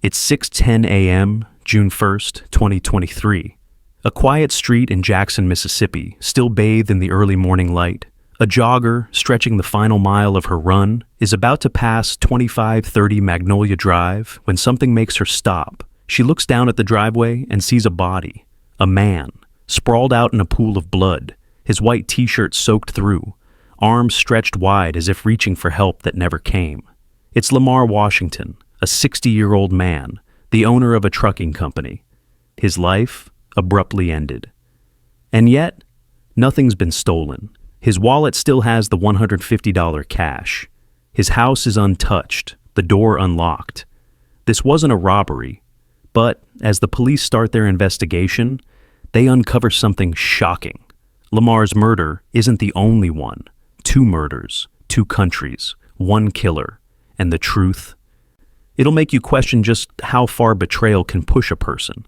It's 6:10 a.m., June 1st, 2023. A quiet street in Jackson, Mississippi, still bathed in the early morning light. A jogger, stretching the final mile of her run, is about to pass 2530 Magnolia Drive when something makes her stop. She looks down at the driveway and sees a body. A man, sprawled out in a pool of blood, his white t-shirt soaked through, arms stretched wide as if reaching for help that never came. It's Lamar Washington, a 60-year-old man, the owner of a trucking company. His life abruptly ended. And yet, nothing's been stolen. His wallet still has the $150 cash. His house is untouched, the door unlocked. This wasn't a robbery, but as the police start their investigation, they uncover something shocking. Lamar's murder isn't the only one. 2 murders, 2 countries, 1 killer, and the truth. It'll make you question just how far betrayal can push a person.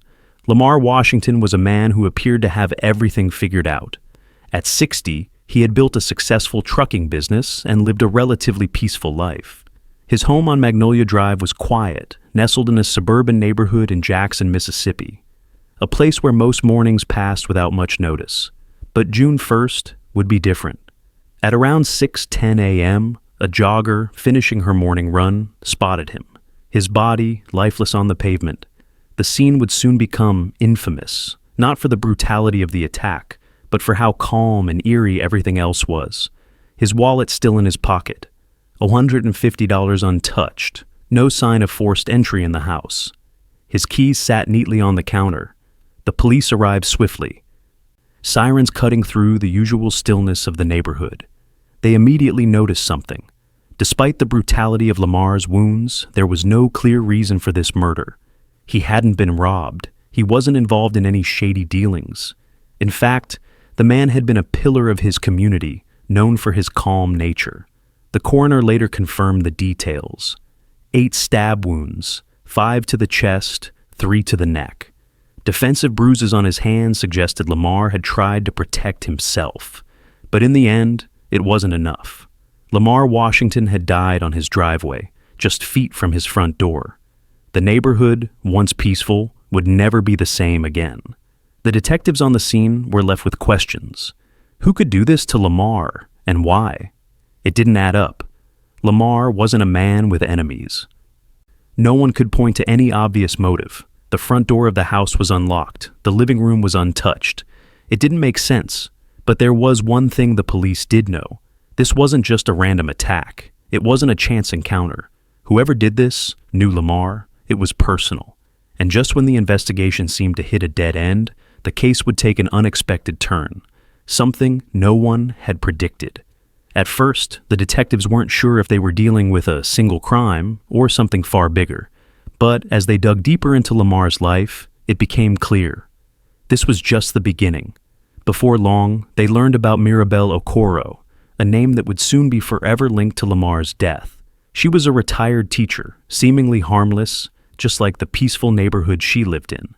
Lamar Washington was a man who appeared to have everything figured out. At 60, he had built a successful trucking business and lived a relatively peaceful life. His home on Magnolia Drive was quiet, nestled in a suburban neighborhood in Jackson, Mississippi, a place where most mornings passed without much notice. But June 1st would be different. At around 6:10 a.m., a jogger finishing her morning run spotted him, his body lifeless on the pavement. The scene would soon become infamous, not for the brutality of the attack, but for how calm and eerie everything else was. His wallet still in his pocket, $150 untouched, no sign of forced entry in the house. His keys sat neatly on the counter. The police arrived swiftly, sirens cutting through the usual stillness of the neighborhood. They immediately noticed something. Despite the brutality of Lamar's wounds, there was no clear reason for this murder. He hadn't been robbed. He wasn't involved in any shady dealings. In fact, the man had been a pillar of his community, known for his calm nature. The coroner later confirmed the details. 8 stab wounds, 5 to the chest, 3 to the neck. Defensive bruises on his hands suggested Lamar had tried to protect himself. But in the end, it wasn't enough. Lamar Washington had died on his driveway, just feet from his front door. The neighborhood, once peaceful, would never be the same again. The detectives on the scene were left with questions. Who could do this to Lamar, and why? It didn't add up. Lamar wasn't a man with enemies. No one could point to any obvious motive. The front door of the house was unlocked. The living room was untouched. It didn't make sense, but there was one thing the police did know. This wasn't just a random attack. It wasn't a chance encounter. Whoever did this knew Lamar. It was personal. And just when the investigation seemed to hit a dead end, the case would take an unexpected turn, something no one had predicted. At first, the detectives weren't sure if they were dealing with a single crime or something far bigger. But as they dug deeper into Lamar's life, it became clear. This was just the beginning. Before long, they learned about Mirabel, a name that would soon be forever linked to Lamar's death. She was a retired teacher, seemingly harmless, just like the peaceful neighborhood she lived in.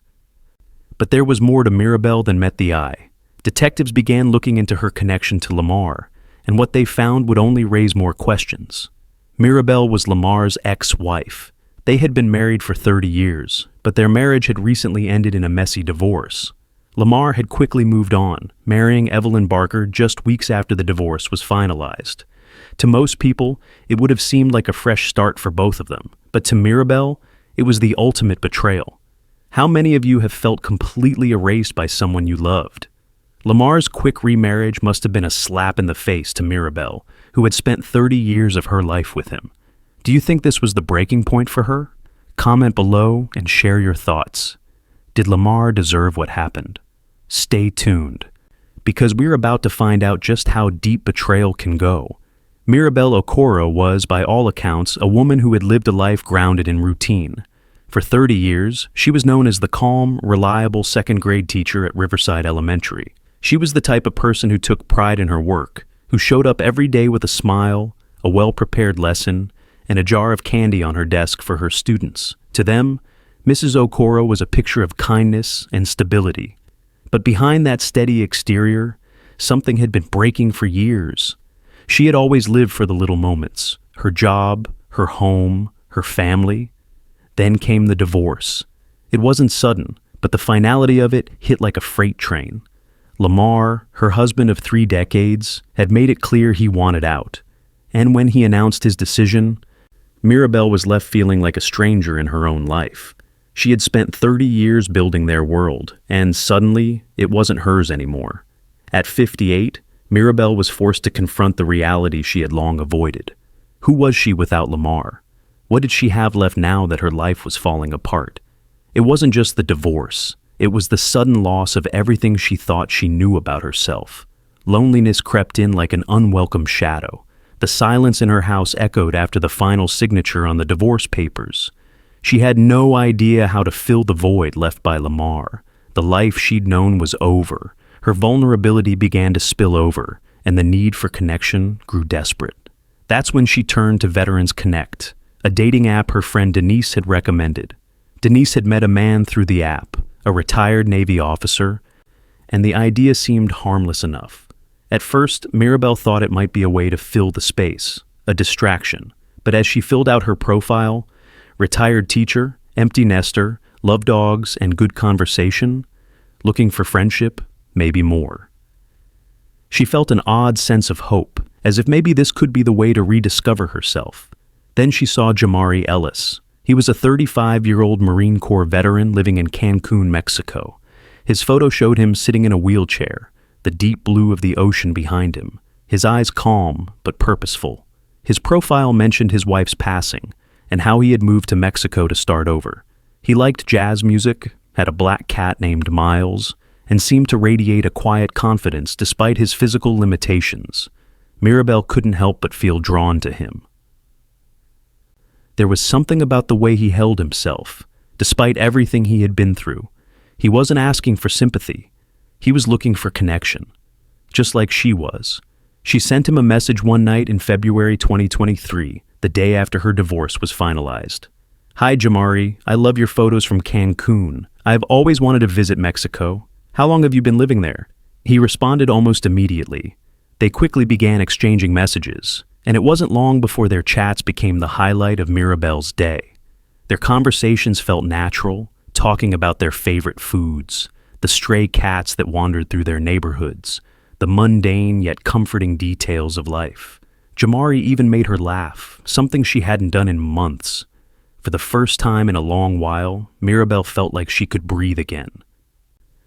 But there was more to Mirabel than met the eye. Detectives began looking into her connection to Lamar, and what they found would only raise more questions. Mirabel was Lamar's ex-wife. They had been married for 30 years, but their marriage had recently ended in a messy divorce. Lamar had quickly moved on, marrying Evelyn Barker just weeks after the divorce was finalized. To most people, it would have seemed like a fresh start for both of them, but to Mirabel, it was the ultimate betrayal. How many of you have felt completely erased by someone you loved? Lamar's quick remarriage must have been a slap in the face to Mirabel, who had spent 30 years of her life with him. Do you think this was the breaking point for her? Comment below and share your thoughts. Did Lamar deserve what happened? Stay tuned, because we're about to find out just how deep betrayal can go. Mirabel was, by all accounts, a woman who had lived a life grounded in routine. For 30 years, she was known as the calm, reliable second-grade teacher at Riverside Elementary. She was the type of person who took pride in her work, who showed up every day with a smile, a well-prepared lesson, and a jar of candy on her desk for her students. To them, Mrs. Okoro was a picture of kindness and stability. But behind that steady exterior, something had been breaking for years. She had always lived for the little moments, her job, her home, her family. Then came the divorce. It wasn't sudden, but the finality of it hit like a freight train. Lamar, her husband of 3 decades, had made it clear he wanted out. And when he announced his decision, Mirabel was left feeling like a stranger in her own life. She had spent 30 years building their world, and suddenly, it wasn't hers anymore. At 58, Mirabel was forced to confront the reality she had long avoided. Who was she without Lamar? What did she have left now that her life was falling apart? It wasn't just the divorce. It was the sudden loss of everything she thought she knew about herself. Loneliness crept in like an unwelcome shadow. The silence in her house echoed after the final signature on the divorce papers. She had no idea how to fill the void left by Lamar. The life she'd known was over. Her vulnerability began to spill over, and the need for connection grew desperate. That's when she turned to Veterans Connect, a dating app her friend Denise had recommended. Denise had met a man through the app, a retired Navy officer, and the idea seemed harmless enough. At first, Mirabel thought it might be a way to fill the space, a distraction. But as she filled out her profile, retired teacher, empty nester, love dogs, and good conversation, looking for friendship, maybe more. She felt an odd sense of hope, as if maybe this could be the way to rediscover herself. Then she saw Jamari Ellis. He was a 35-year-old Marine Corps veteran living in Cancun, Mexico. His photo showed him sitting in a wheelchair, the deep blue of the ocean behind him, his eyes calm but purposeful. His profile mentioned his wife's passing and how he had moved to Mexico to start over. He liked jazz music, had a black cat named Miles, and seemed to radiate a quiet confidence despite his physical limitations. Mirabel couldn't help but feel drawn to him. There was something about the way he held himself, despite everything he had been through. He wasn't asking for sympathy. He was looking for connection, just like she was. She sent him a message one night in February 2023, the day after her divorce was finalized. "Hi, Jamari. I love your photos from Cancun. I've always wanted to visit Mexico. How long have you been living there?" He responded almost immediately. They quickly began exchanging messages, and it wasn't long before their chats became the highlight of Mirabel's day. Their conversations felt natural, talking about their favorite foods, the stray cats that wandered through their neighborhoods, the mundane yet comforting details of life. Jamari even made her laugh, something she hadn't done in months. For the first time in a long while, Mirabel felt like she could breathe again.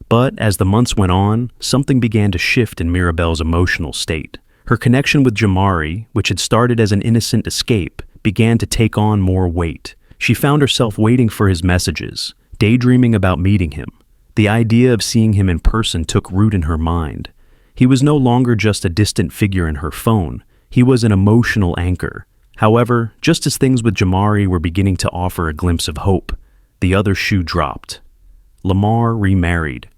But as the months went on, something began to shift in Mirabel's emotional state. Her connection with Jamari, which had started as an innocent escape, began to take on more weight. She found herself waiting for his messages, daydreaming about meeting him. The idea of seeing him in person took root in her mind. He was no longer just a distant figure in her phone. He was an emotional anchor. However, just as things with Jamari were beginning to offer a glimpse of hope, the other shoe dropped. Lamar remarried.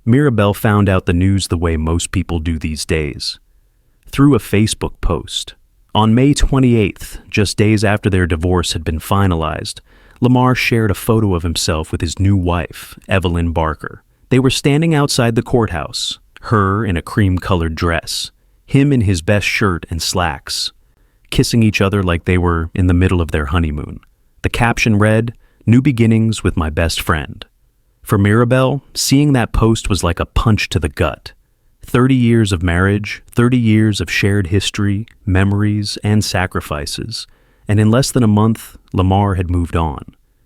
Mirabel found out the news the way most people do these days, through a Facebook post. On May 28th, just days after their divorce had been finalized, Lamar shared a photo of himself with his new wife, Evelyn Barker. They were standing outside the courthouse, her in a cream-colored dress, him in his best shirt and slacks, kissing each other like they were in the middle of their honeymoon. The caption read, "New beginnings with my best friend." For Mirabel, seeing that post was like a punch to the gut. 30 years of marriage, 30 years of shared history, memories, and sacrifices. And in less than a month, Lamar had moved on.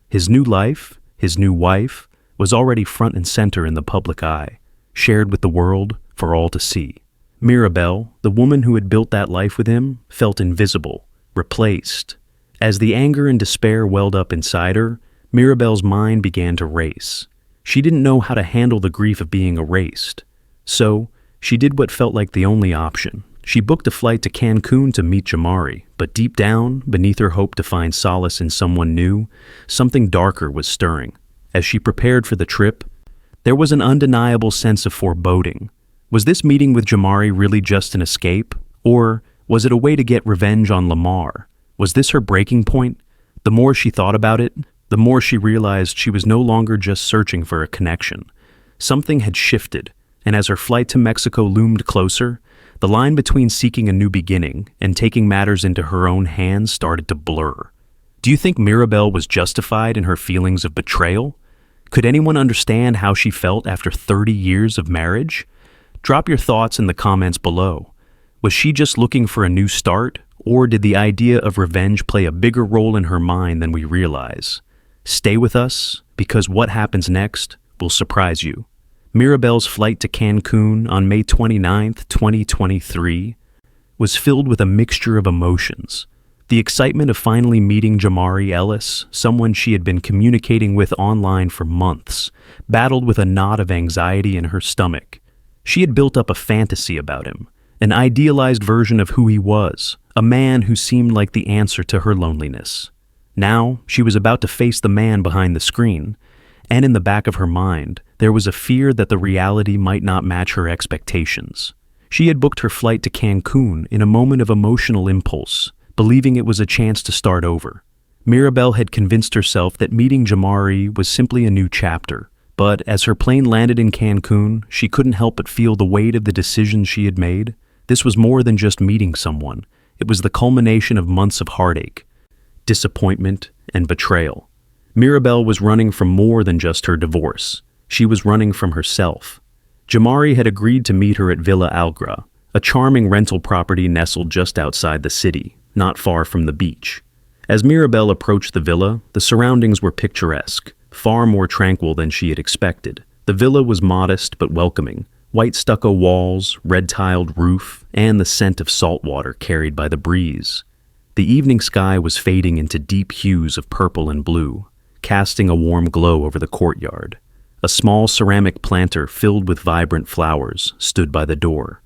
His new life, his new wife, was already front and center in the public eye, shared with the world for all to see. Mirabel, the woman who had built that life with him, felt invisible, replaced. As the anger and despair welled up inside her, Mirabel's mind began to race. She didn't know how to handle the grief of being erased. So, she did what felt like the only option. She booked a flight to Cancun to meet Jamari, but deep down, beneath her hope to find solace in someone new, something darker was stirring. As she prepared for the trip, there was an undeniable sense of foreboding. Was this meeting with Jamari really just an escape? Or was it a way to get revenge on Lamar? Was this her breaking point? The more she thought about it, the more she realized she was no longer just searching for a connection. Something had shifted, and as her flight to Mexico loomed closer, the line between seeking a new beginning and taking matters into her own hands started to blur. Do you think Mirabel was justified in her feelings of betrayal? Could anyone understand how she felt after 30 years of marriage? Drop your thoughts in the comments below. Was she just looking for a new start, or did the idea of revenge play a bigger role in her mind than we realize? Stay with us, because what happens next will surprise you. Mirabel's flight to Cancun on May 29, 2023, was filled with a mixture of emotions. The excitement of finally meeting Jamari Ellis, someone she had been communicating with online for months, battled with a knot of anxiety in her stomach. She had built up a fantasy about him, an idealized version of who he was, a man who seemed like the answer to her loneliness. Now, she was about to face the man behind the screen, and in the back of her mind, there was a fear that the reality might not match her expectations. She had booked her flight to Cancun in a moment of emotional impulse, believing it was a chance to start over. Mirabel had convinced herself that meeting Jamari was simply a new chapter, but as her plane landed in Cancun, she couldn't help but feel the weight of the decisions she had made. This was more than just meeting someone. It was the culmination of months of heartache, disappointment, and betrayal. Mirabel was running from more than just her divorce. She was running from herself. Jamari had agreed to meet her at Villa Algra, a charming rental property nestled just outside the city, not far from the beach. As Mirabel approached the villa, the surroundings were picturesque, far more tranquil than she had expected. The villa was modest but welcoming, white stucco walls, red-tiled roof, and the scent of salt water carried by the breeze. The evening sky was fading into deep hues of purple and blue, casting a warm glow over the courtyard. A small ceramic planter filled with vibrant flowers stood by the door,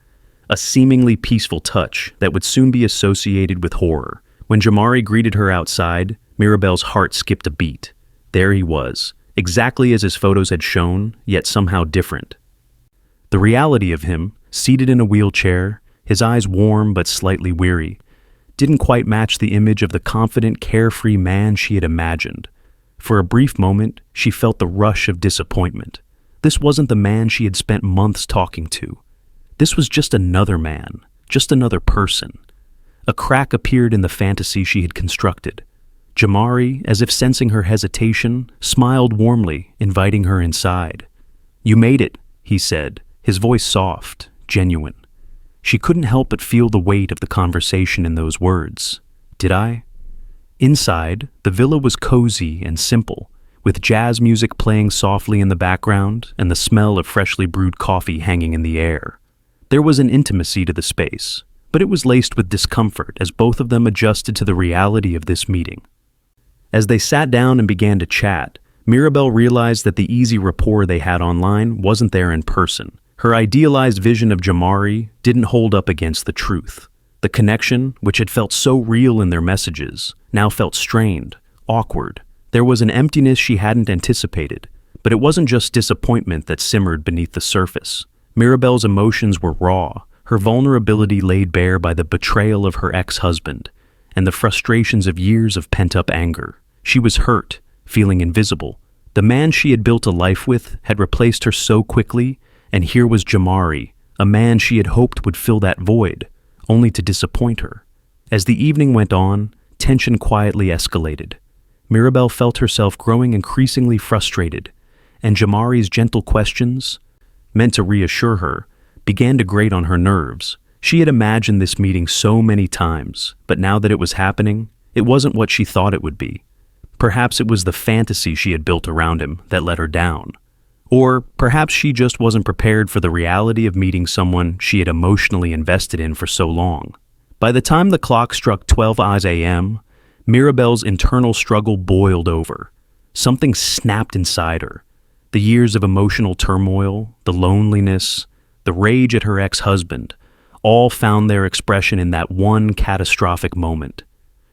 a seemingly peaceful touch that would soon be associated with horror. When Jamari greeted her outside, Mirabel's heart skipped a beat. There he was, exactly as his photos had shown, yet somehow different. The reality of him, seated in a wheelchair, his eyes warm but slightly weary, didn't quite match the image of the confident, carefree man she had imagined. For a brief moment, she felt the rush of disappointment. This wasn't the man she had spent months talking to. This was just another man, just another person. A crack appeared in the fantasy she had constructed. Jamari, as if sensing her hesitation, smiled warmly, inviting her inside. "You made it," he said, his voice soft, genuine. She couldn't help but feel the weight of the conversation in those words. Did I? Inside, the villa was cozy and simple, with jazz music playing softly in the background and the smell of freshly brewed coffee hanging in the air. There was an intimacy to the space, but it was laced with discomfort as both of them adjusted to the reality of this meeting. As they sat down and began to chat, Mirabel realized that the easy rapport they had online wasn't there in person. Her idealized vision of Jamari didn't hold up against the truth. The connection, which had felt so real in their messages, now felt strained, awkward. There was an emptiness she hadn't anticipated, but it wasn't just disappointment that simmered beneath the surface. Mirabel's emotions were raw, her vulnerability laid bare by the betrayal of her ex-husband, and the frustrations of years of pent-up anger. She was hurt, feeling invisible. The man she had built a life with had replaced her so quickly, and here was Jamari, a man she had hoped would fill that void, only to disappoint her. As the evening went on, tension quietly escalated. Mirabel felt herself growing increasingly frustrated, and Jamari's gentle questions, meant to reassure her, began to grate on her nerves. She had imagined this meeting so many times, but now that it was happening, it wasn't what she thought it would be. Perhaps it was the fantasy she had built around him that let her down. Or perhaps she just wasn't prepared for the reality of meeting someone she had emotionally invested in for so long. By the time the clock struck 12 a.m., Mirabel's internal struggle boiled over. Something snapped inside her. The years of emotional turmoil, the loneliness, the rage at her ex-husband, all found their expression in that one catastrophic moment.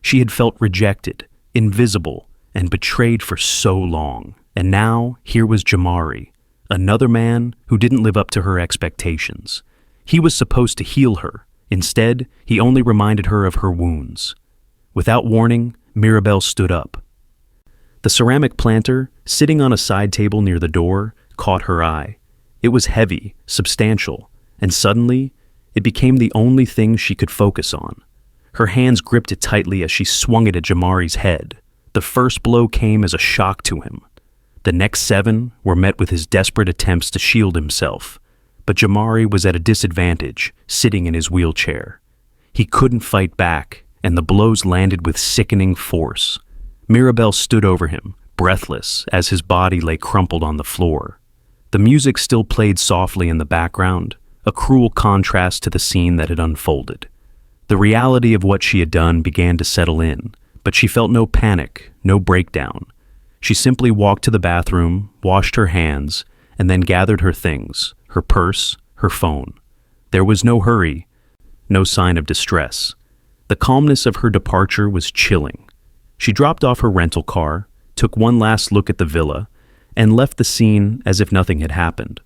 She had felt rejected, invisible, and betrayed for so long. And now, here was Jamari, another man who didn't live up to her expectations. He was supposed to heal her. Instead, he only reminded her of her wounds. Without warning, Mirabel stood up. The ceramic planter, sitting on a side table near the door, caught her eye. It was heavy, substantial, and suddenly, it became the only thing she could focus on. Her hands gripped it tightly as she swung it at Jamari's head. The first blow came as a shock to him. The next 7 were met with his desperate attempts to shield himself, but Jamari was at a disadvantage, sitting in his wheelchair. He couldn't fight back, and the blows landed with sickening force. Mirabel stood over him, breathless, as his body lay crumpled on the floor. The music still played softly in the background, a cruel contrast to the scene that had unfolded. The reality of what she had done began to settle in, but she felt no panic, no breakdown. She simply walked to the bathroom, washed her hands, and then gathered her things, her purse, her phone. There was no hurry, no sign of distress. The calmness of her departure was chilling. She dropped off her rental car, took one last look at the villa, and left the scene as if nothing had happened.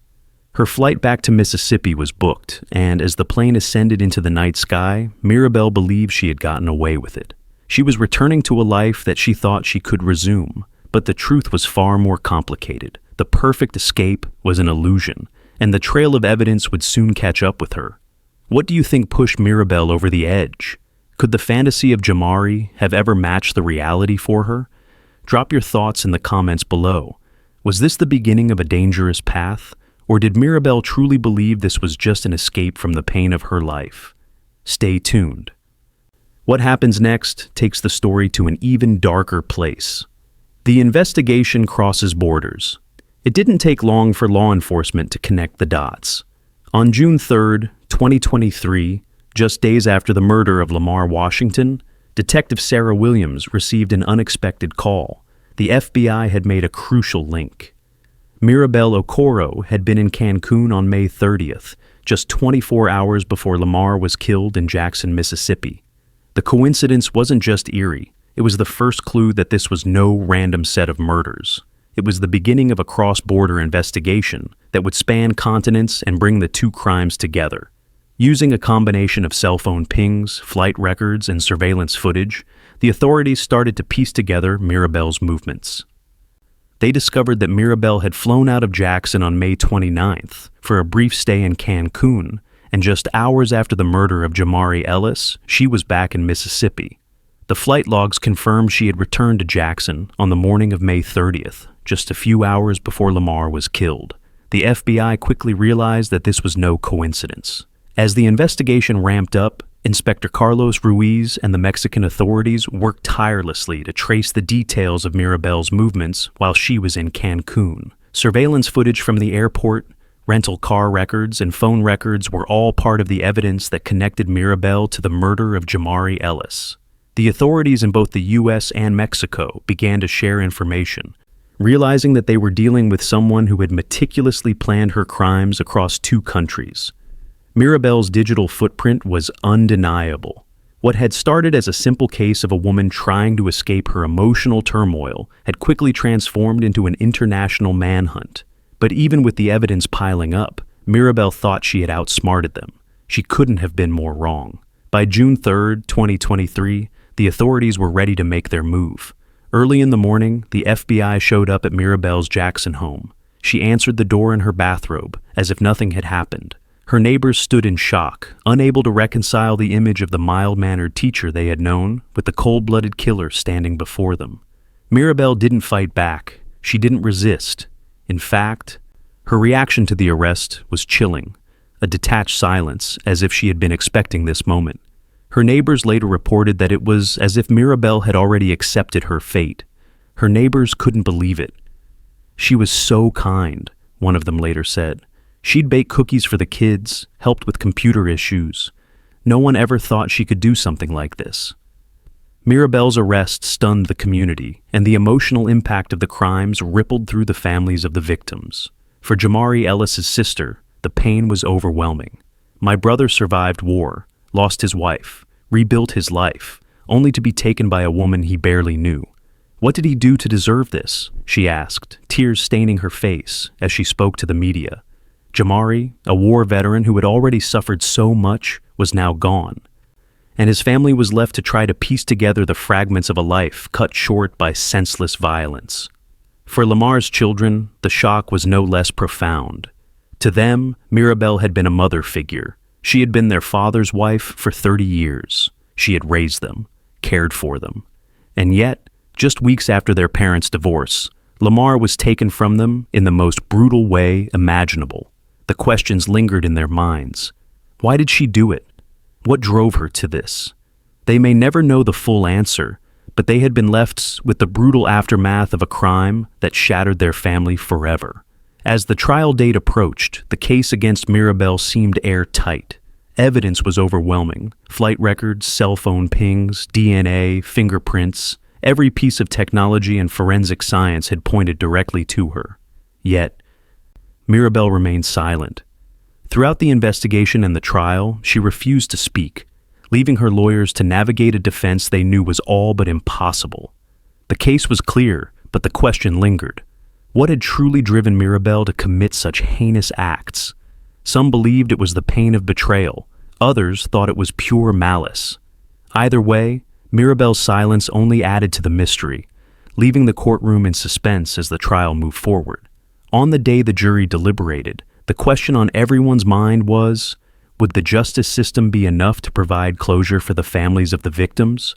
Her flight back to Mississippi was booked, and as the plane ascended into the night sky, Mirabel believed she had gotten away with it. She was returning to a life that she thought she could resume, but the truth was far more complicated. The perfect escape was an illusion, and the trail of evidence would soon catch up with her. What do you think pushed Mirabel over the edge? Could the fantasy of Jamari have ever matched the reality for her? Drop your thoughts in the comments below. Was this the beginning of a dangerous path, or did Mirabel truly believe this was just an escape from the pain of her life? Stay tuned. What happens next takes the story to an even darker place. The investigation crosses borders. It didn't take long for law enforcement to connect the dots. On June 3, 2023, just days after the murder of Lamar Washington, Detective Sarah Williams received an unexpected call. The FBI had made a crucial link. Mirabel Okoro had been in Cancun on May 30th, just 24 hours before Lamar was killed in Jackson, Mississippi. The coincidence wasn't just eerie. It was the first clue that this was no random set of murders. It was the beginning of a cross-border investigation that would span continents and bring the two crimes together. Using a combination of cell phone pings, flight records, and surveillance footage, the authorities started to piece together Mirabel's movements. They discovered that Mirabel had flown out of Jackson on May 29th for a brief stay in Cancun, and just hours after the murder of Jamari Ellis, she was back in Mississippi. The flight logs confirmed she had returned to Jackson on the morning of May 30th, just a few hours before Lamar was killed. The FBI quickly realized that this was no coincidence. As the investigation ramped up, Inspector Carlos Ruiz and the Mexican authorities worked tirelessly to trace the details of Mirabel's movements while she was in Cancun. Surveillance footage from the airport, rental car records, and phone records were all part of the evidence that connected Mirabel to the murder of Jamari Ellis. The authorities in both the U.S. and Mexico began to share information, realizing that they were dealing with someone who had meticulously planned her crimes across 2 countries. Mirabel's digital footprint was undeniable. What had started as a simple case of a woman trying to escape her emotional turmoil had quickly transformed into an international manhunt. But even with the evidence piling up, Mirabel thought she had outsmarted them. She couldn't have been more wrong. By June 3, 2023, the authorities were ready to make their move. Early in the morning, the FBI showed up at Mirabel's Jackson home. She answered the door in her bathrobe, as if nothing had happened. Her neighbors stood in shock, unable to reconcile the image of the mild-mannered teacher they had known with the cold-blooded killer standing before them. Mirabel didn't fight back. She didn't resist. In fact, her reaction to the arrest was chilling, a detached silence, as if she had been expecting this moment. Her neighbors later reported that it was as if Mirabel had already accepted her fate. Her neighbors couldn't believe it. "She was so kind," one of them later said. "She'd bake cookies for the kids, helped with computer issues. No one ever thought she could do something like this." Mirabel's arrest stunned the community, and the emotional impact of the crimes rippled through the families of the victims. For Jamari Ellis's sister, the pain was overwhelming. "My brother survived war, lost his wife, rebuilt his life, only to be taken by a woman he barely knew. What did he do to deserve this?" she asked, tears staining her face as she spoke to the media. Jamari, a war veteran who had already suffered so much, was now gone, and his family was left to try to piece together the fragments of a life cut short by senseless violence. For Lamar's children, the shock was no less profound. To them, Mirabel had been a mother figure. She had been their father's wife for 30 years. She had raised them, cared for them. And yet, Just weeks after their parents' divorce, Lamar was taken from them in the most brutal way imaginable. The questions lingered in their minds. Why did she do it? What drove her to this? They may never know the full answer, but they had been left with the brutal aftermath of a crime that shattered their family forever. As the trial date approached, the case against Mirabel seemed airtight. Evidence was overwhelming. Flight records, cell phone pings, DNA, fingerprints. Every piece of technology and forensic science had pointed directly to her. Yet, Mirabel remained silent. Throughout the investigation and the trial, she refused to speak, leaving her lawyers to navigate a defense they knew was all but impossible. The case was clear, but the question lingered. What had truly driven Mirabel to commit such heinous acts? Some believed it was the pain of betrayal. Others thought it was pure malice. Either way, Mirabel's silence only added to the mystery, leaving the courtroom in suspense as the trial moved forward. On the day the jury deliberated, the question on everyone's mind was, would the justice system be enough to provide closure for the families of the victims?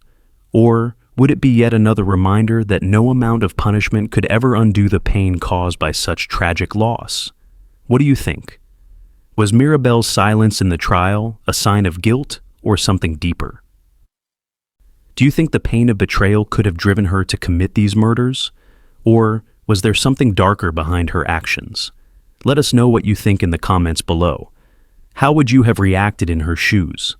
Or would it be yet another reminder that no amount of punishment could ever undo the pain caused by such tragic loss? What do you think? Was Mirabel's silence in the trial a sign of guilt or something deeper? Do you think the pain of betrayal could have driven her to commit these murders? Or was there something darker behind her actions? Let us know what you think in the comments below. How would you have reacted in her shoes?